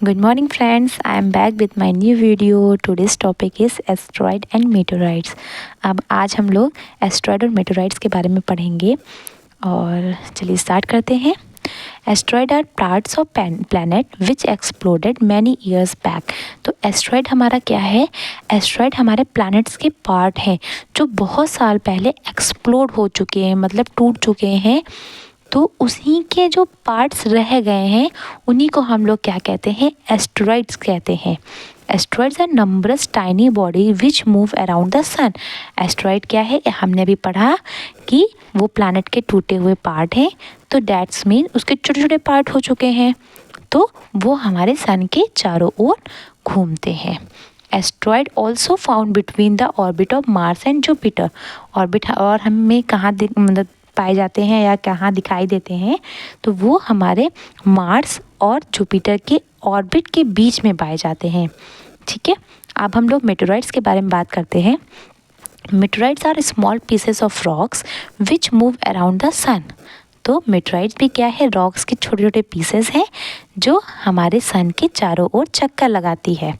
Good morning friends, I am back with my new video. Today's topic is asteroid and meteorites. अब आज हम लोग asteroid और मेटेराइट्स के बारे में पढ़ेंगे और चलिए स्टार्ट करते हैं। Asteroid are parts of planet which exploded many years back. तो एस्ट्रॉयड हमारा क्या है? एस्ट्रॉयड हमारे प्लैनेट्स के पार्ट हैं जो बहुत साल पहले एक्सप्लोड हो चुके हैं, मतलब टूट चुके हैं। तो उसी के जो पार्ट्स रह गए हैं उन्हीं को हम लोग क्या कहते हैं? एस्टेरॉइड्स कहते हैं। Asteroids are numbers tiny body which move around the sun. Asteroid क्या है? हमने भी पढ़ा कि वो प्लैनेट के टूटे हुए पार्ट हैं, तो डैट्स मीन उसके छोटे छोटे पार्ट हो चुके हैं, तो वो हमारे सन के चारों ओर घूमते हैं। Asteroid also found between the orbit of Mars and Jupiter. Orbit और हमें कहाँ मतलब पाए जाते हैं या कहाँ दिखाई देते हैं? तो वो हमारे मार्स और जुपिटर के ऑर्बिट के बीच में पाए जाते हैं। ठीक है, अब हम लोग मेटेरॉइड्स के बारे में बात करते हैं। Meteoroids are small pieces of rocks which move around the sun. तो मेटेरॉइड्स भी क्या है? रॉक्स के छोटे छोटे पीसेस हैं जो हमारे सन के चारों ओर चक्कर लगाती है।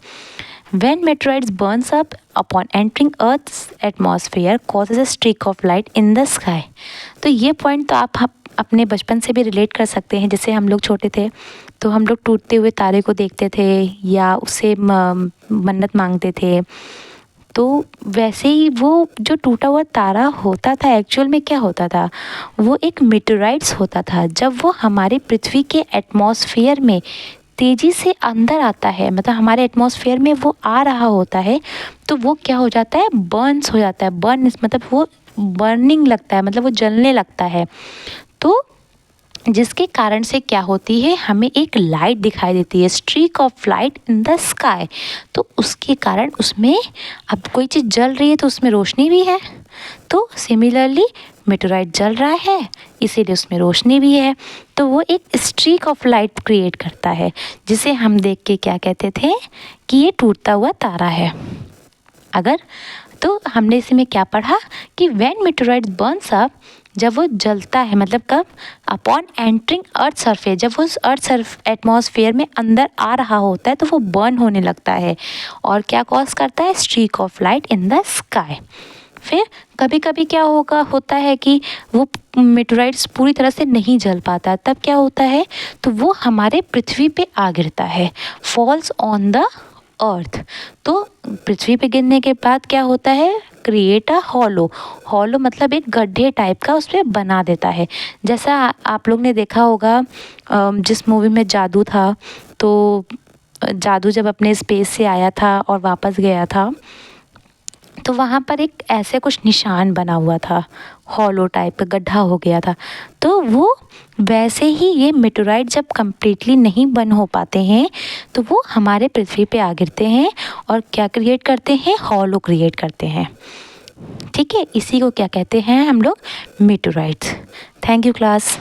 When meteorites burns up upon entering Earth's atmosphere causes a streak of light in the sky। तो ये पॉइंट तो आप अपने बचपन से भी रिलेट कर सकते हैं। जैसे हम लोग छोटे थे तो हम लोग टूटते हुए तारे को देखते थे या उससे मन्नत मांगते थे। तो वैसे ही वो जो टूटा हुआ तारा होता था, एक्चुअल में क्या होता था? वो एक मेटेराइट्स होता था। जब वो हमारे पृथ्वी के एटमॉस्फेयर में तेज़ी से अंदर आता है, मतलब हमारे एटमॉस्फेयर में वो आ रहा होता है, तो वो क्या हो जाता है? बर्न्स हो जाता है। बर्न मतलब वो बर्निंग लगता है, मतलब वो जलने लगता है। तो जिसके कारण से क्या होती है? हमें एक लाइट दिखाई देती है, streak of light in the sky. तो उसके कारण उसमें अब कोई चीज़ जल रही है तो उसमें रोशनी भी है। तो सिमिलरली मेटेराइट जल रहा है, इसीलिए उसमें रोशनी भी है। तो वो एक स्ट्रीक ऑफ लाइट क्रिएट करता है, जिसे हम देख के क्या कहते थे कि ये टूटता हुआ तारा है। अगर तो हमने इसमें क्या पढ़ा कि व्हेन मेटेराइट बर्न्स अप, जब वो जलता है, मतलब कब? अपॉन एंटरिंग अर्थ सरफेस, जब वो अर्थ एटमॉस्फेयर में अंदर आ रहा होता है तो वो बर्न होने लगता है और क्या कॉज करता है? Streak of light in the sky. फिर कभी कभी क्या होता है कि वो मेटेराइट्स पूरी तरह से नहीं जल पाता, तब क्या होता है? तो वो हमारे पृथ्वी पे आ गिरता है, फॉल्स ऑन द अर्थ। तो पृथ्वी पे गिरने के बाद क्या होता है? Create a hollow. हॉलो मतलब एक गड्ढे टाइप का उसमें बना देता है। जैसा आप लोग ने देखा होगा जिस मूवी में जादू था, तो जादू जब अपने स्पेस से आया था और वापस गया था, तो वहाँ पर एक ऐसे कुछ निशान बना हुआ था, हॉलो टाइप का गड्ढा हो गया था। तो वो वैसे ही ये मेटेराइट जब कम्प्लीटली नहीं बन हो पाते हैं तो वो हमारे पृथ्वी पे आ गिरते हैं और क्या क्रिएट करते हैं? हॉलो क्रिएट करते हैं। ठीक है, इसी को क्या कहते हैं हम लोग? मेटेराइट्स। Thank you class.